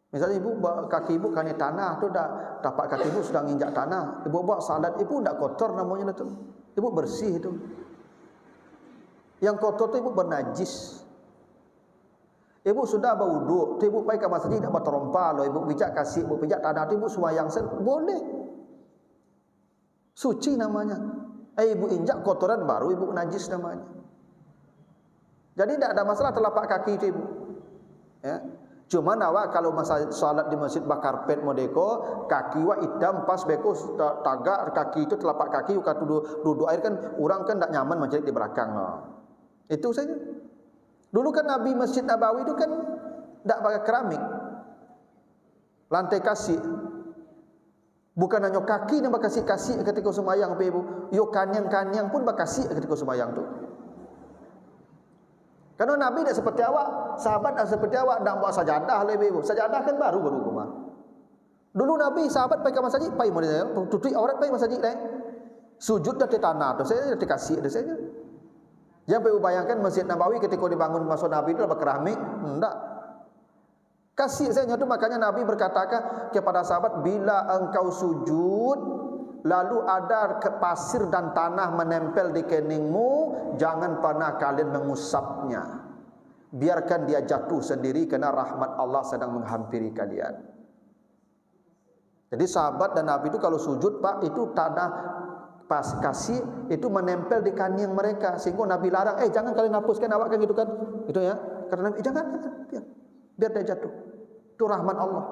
Misalnya kaki Ibu kena tanah tu dah, tapak kaki Ibu sudah nginjak tanah, Ibu buat salat, Ibu tidak kotor namanya itu. Ibu bersih itu. Yang kotor tu Ibu bernajis. Ibu sudah berwuduk, tu Ibu pergi ke masjid nak berterompa, lo Ibu pijak kasih, Ibu pijak tanah tu Ibu sembahyang boleh. Suci namanya. Ibu injak kotoran baru Ibu najis namanya. Jadi tidak ada masalah telapak kaki itu Ibu. Ya. Cuma awak kalau masa salat di masjid bakar pet modeko, kaki wa hitam pas beko tagak kaki itu telapak kaki uka duduk air kan orang kan tak nyaman macam di belakang no. Itu saja. Dulu kan Nabi Masjid Nabawi itu kan tak pakai keramik. Lantai kasih. Bukan hanya kaki yang bakasih-kasih ketika sembahyang Ibu. Yo kanyang-kanyang pun bakasih ketika sembahyang tu. Karena Nabi tidak seperti awak, sahabat tidak seperti awak, tidak buat sajadah lebih Ibu. Sajadah kan baru rumah. Dulu Nabi sahabat pergi ke masjid, pergi mana? Tutup aurat pergi masjid dah. Sujud dah di tanah tu, saya dah dikasih ada saja. Jangan Ibu bayangkan Masjid Nabawi ketika dibangun masa Nabi itu berkeramik, tidak. Kasih saya tu makanya Nabi berkatakan kepada sahabat, bila engkau sujud lalu ada pasir dan tanah menempel di keningmu, jangan pernah kalian mengusapnya. Biarkan dia jatuh sendiri kerana rahmat Allah sedang menghampiri kalian. Jadi sahabat dan Nabi itu kalau sujud Pak, itu tanah pas kasih itu menempel di kanyang mereka, sehingga Nabi larang, jangan kalian hapuskan awak kan gitu kan, gitu ya. Karena Nabi jangan biar dia jatuh. Itu rahmat Allah.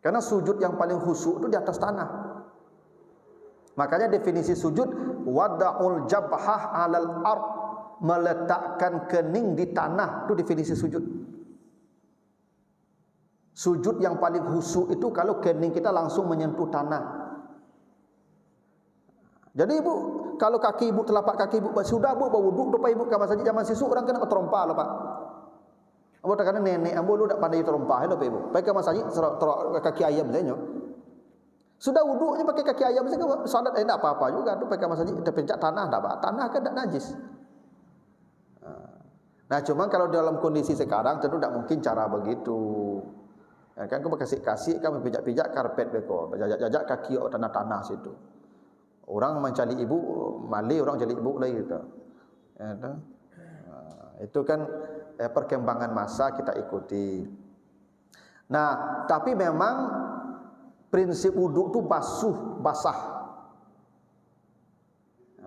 Karena sujud yang paling khusyuk itu di atas tanah. Makanya definisi sujud wada'ul jabhah 'alal ard, meletakkan kening di tanah, itu definisi sujud. Sujud yang paling khusyuk itu kalau kening kita langsung menyentuh tanah. Jadi ibu, kalau kaki ibu, telapak kaki ibu sudah bu berwuduk, lupa ibu kamar saja zaman sisu orang kena terompa lah pak. Abu takkan nenek, abu lu tak pandai terompa, hello ibu. Pakai kamar saja kaki ayam saja. Sudah wuduknya pakai kaki ayam saja, salat tak apa-apa juga. Tu pakai kamar saja, terpencak tanah, tak apa. Tanah kan tak najis. Nah, cuma kalau dalam kondisi sekarang tentu tak mungkin cara begitu. Ya, kan kau kasih kan pijak-pijak karpet beko, jajak kaki tanah-tanah situ. Orang mencari ibu, mali orang cari ibu lagi gitu. Ya, itu kan perkembangan masa kita ikuti. Nah, tapi memang prinsip wudhu itu basah.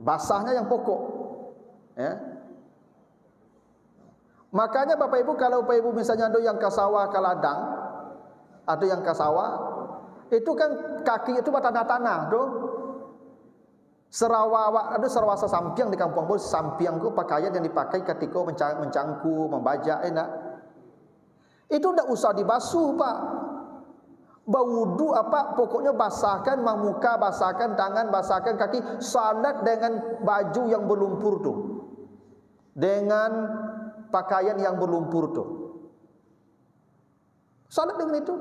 Basahnya yang pokok. Ya. Makanya Bapak Ibu, kalau Bapak Ibu misalnya ada yang ke sawah, ke ladang, ada yang ke sawah, itu kan kaki itu tanah-tanah tuh. Serawa, ada serawasa sampiang di kampung bos, sampiang itu pakaian yang dipakai ketika mencangku, membaca, enak. Itu tidak usah dibasuh pak. Berwudu apa? Pokoknya basahkan muka, basahkan tangan, basahkan kaki. Salat dengan baju yang berlumpur tu, dengan pakaian yang berlumpur tu. Salat dengan itu.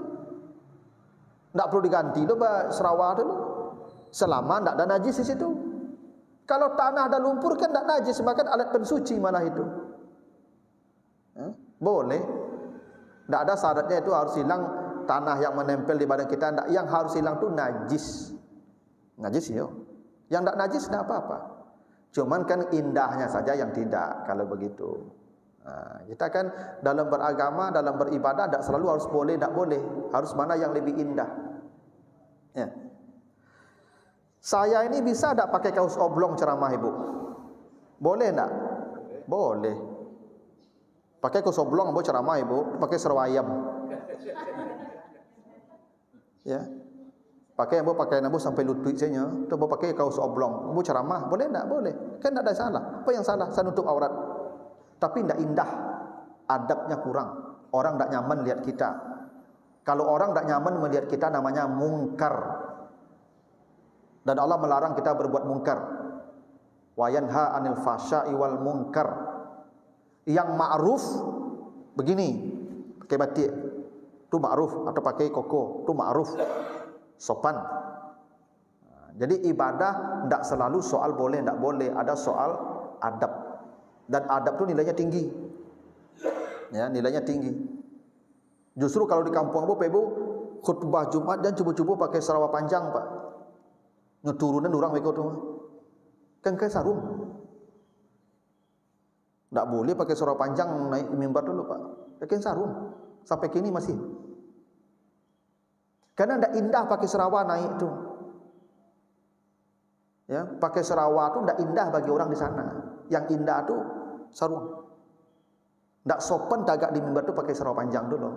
Tak perlu diganti tu serawa tu. Selama tidak ada najis di situ. Kalau tanah ada lumpur kan tidak najis, bahkan alat pensuci malah itu. Boleh. Tidak ada syaratnya itu harus hilang tanah yang menempel di badan kita. Tidak. Yang harus hilang itu najis. Najis ya. Yang tidak najis tidak apa-apa. Cuman kan indahnya saja yang tidak kalau begitu. Nah, kita kan dalam beragama, dalam beribadah tidak selalu harus boleh, tidak boleh. Harus mana yang lebih indah. Ya. Saya ini bisa tak pakai kaos oblong ceramah ibu? Boleh tak? Boleh. Pakai kaos oblong ibu ceramah ibu, pakai serwayam. Ya. Pakai ibu pakai ibu sampai lutut saja. Tu ibu pakai kaos oblong, ibu ceramah, boleh tak? Boleh. Kan tak ada salah. Apa yang salah? Saya nutup aurat. Tapi tidak indah. Adabnya kurang. Orang tak nyaman lihat kita. Kalau orang tak nyaman melihat kita namanya mungkar. Dan Allah melarang kita berbuat mungkar. Wa yanha 'anil fahsya'i wal munkar. Yang ma'ruf begini, pakai batik itu ma'ruf, atau pakai koko itu ma'ruf, sopan. Jadi ibadah tidak selalu soal boleh tidak boleh, ada soal adab. Dan adab itu nilainya tinggi. Ya, nilainya tinggi. Justru kalau di kampung Bapak Ibu khutbah Jumat dan cubu-cubu pakai sarawak panjang Pak. Ngeturunan orang mereka tu kan kayak sarung. Tak boleh pakai sarung panjang naik mimbar dulu pak. Pakai sarung. Sampai kini masih. Karena tidak indah pakai serawa naik tu. Ya, pakai serawa tu tidak indah bagi orang di sana. Yang indah tu sarung. Tak sopan tagak di mimbar tu pakai sarung panjang dulu.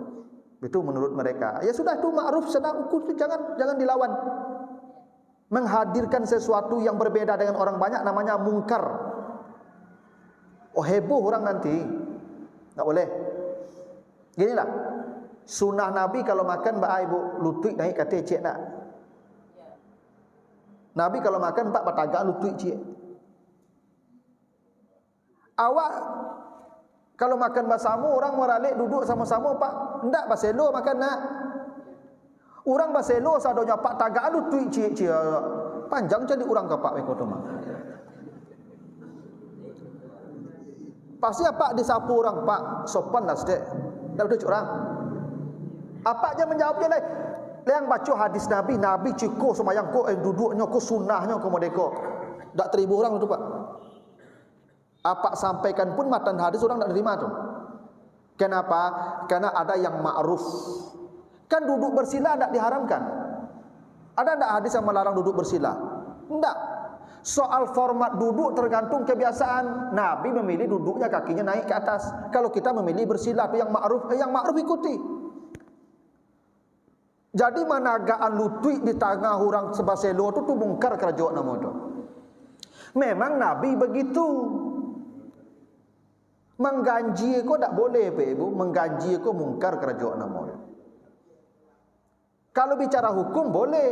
Itu menurut mereka. Ya sudah tu ma'ruf sedang ukur tu jangan dilawan. Menghadirkan sesuatu yang berbeda dengan orang banyak namanya mungkar. Oh heboh orang nanti. Tak boleh. Ginilah. Sunnah Nabi kalau makan ibu lutut naik kata cik nak. Nabi kalau makan pak batagak lutut cik. Awak kalau makan bersama orang meralik duduk sama-sama pak ndak baselo makan nak. Orang baselo sadonya pak tagak lutut cik panjang jadi orang ke pak weko tu mah. Pasti apa disapu orang pak sopan dah sedek. Dah duduk orang. Apa aja menjawabnya lain. Yang baca hadis Nabi, Nabi ciko semayang ko duduknya ko sunnahnya ko modeko. Tak terima orang tu pak. Apa sampaikan pun matan hadis orang tak terima tu. Kenapa? Karena ada yang ma'ruf. Kan duduk bersila tak diharamkan. Ada tak hadis yang melarang duduk bersila? Enggak. Soal format duduk tergantung kebiasaan. Nabi memilih duduknya kakinya naik ke atas. Kalau kita memilih bersila, yang ma'ruf ikuti. Jadi managaan lutui di tengah orang sebaselo tu mungkar kerajaan nama tu. Memang Nabi begitu. Mengganji ko tak boleh Ibu, mengganji ko mungkar kerajaan nama tu. Kalau bicara hukum boleh.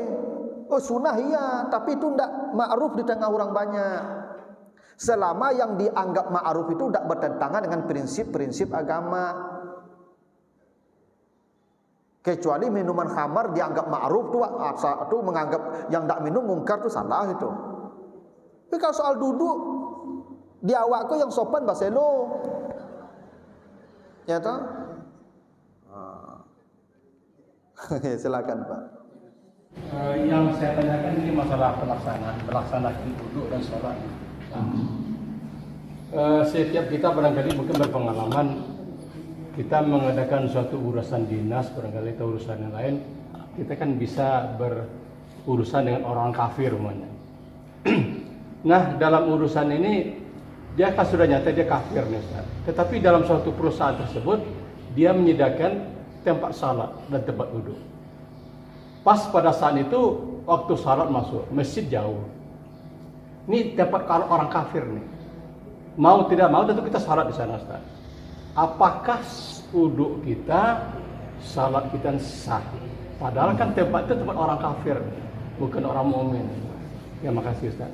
Oh sunnah iya, tapi itu tidak ma'ruf di tengah orang banyak. Selama yang dianggap ma'ruf itu tidak bertentangan dengan prinsip-prinsip agama. Kecuali minuman khamar dianggap ma'ruf tu menganggap yang tidak minum mungkar tu salah itu. Tapi kalau soal duduk di awak ko yang sopan baselo. Ya toh? Silakan Pak. Yang saya tanyakan ini masalah pelaksanaan duduk dan sholat. Setiap kita barangkali mungkin berpengalaman, kita mengadakan suatu urusan dinas, barangkali atau urusan yang lain, kita kan bisa berurusan dengan orang kafir umumnya. Nah, dalam urusan ini dia kan sudah nyata dia kafir nih Ustaz. Tetapi dalam suatu perusahaan tersebut dia menyediakan tempat salat dan tempat duduk. Pas pada saat itu waktu salat masuk, masjid jauh. Ini tempat kalau orang kafir nih. Mau tidak mau tentu kita salat di sana Ustaz. Apakah duduk kita, salat kita sah? Padahal kan tempat itu tempat orang kafir, bukan orang mukmin. Ya makasih Ustaz.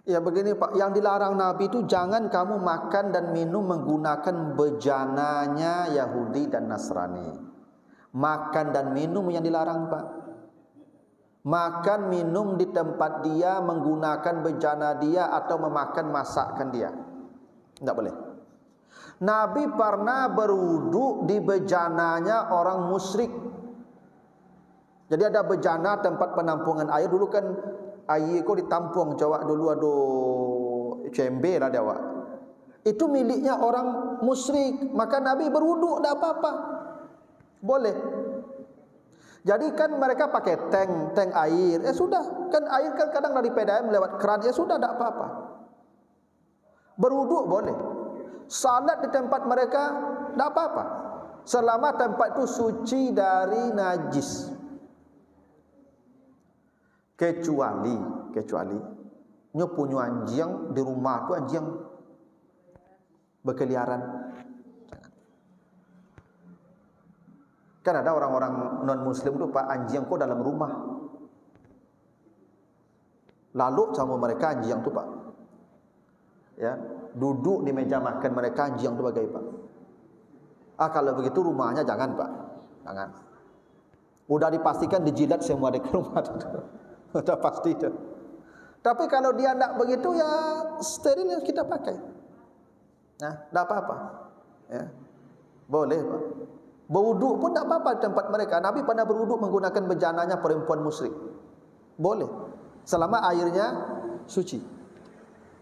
Ya begini Pak, yang dilarang Nabi itu jangan kamu makan dan minum menggunakan bejananya Yahudi dan Nasrani. Makan dan minum yang dilarang Pak. Makan minum di tempat dia, menggunakan bejana dia atau memakan masakan dia. Tidak boleh. Nabi pernah berwudu di bejananya orang musyrik. Jadi ada bejana tempat penampungan air. Dulu kan air kau ditampung jawab dulu cembe lah dia awak. Itu miliknya orang musyrik. Maka Nabi berwudu tidak apa-apa. Boleh. Jadi kan mereka pakai tank air. Ya sudah, kan air kan kadang dari PDAM lewat keran. Ya sudah, tidak apa-apa. Berwuduk boleh. Salat di tempat mereka tidak apa-apa. Selama tempat itu suci dari najis. Kecuali nyo punya anjing di rumah tu anjing berkeliaran. Kan ada orang-orang non-muslim tu Pak, anjing kau dalam rumah. Lalu sama mereka anjing tu Pak. Ya, duduk di meja makan mereka anjing tu bagai Pak. Kalau begitu rumahnya jangan Pak. Jangan. Udah dipastikan dijilat semua di rumah tu. Udah pasti tu. Tapi kalau dia tidak begitu ya steril kita pakai. Nah, tidak apa-apa. Ya. Boleh Pak. Berwuduk pun tak apa-apa di tempat mereka. Nabi pernah berwuduk menggunakan bejananya perempuan musyrik. Boleh. Selama airnya suci.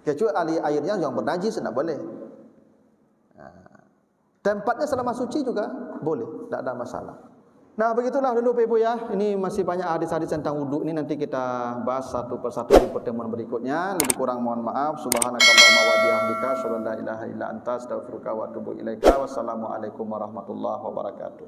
Kecuali airnya yang bernajis tidak boleh. Tempatnya selama suci juga boleh. Tak ada masalah. Nah begitulah dulu Pak Ibu ya. Ini masih banyak hadis-hadis tentang wuduk. Ini nanti kita bahas satu persatu di pertemuan berikutnya. Lebih kurang mohon maaf. Subhanakallahumma wa bihamdika asyhadu an la ilaha illa anta astaghfiruka wa atubu ilaika. Wassalamualaikum warahmatullahi wabarakatuh.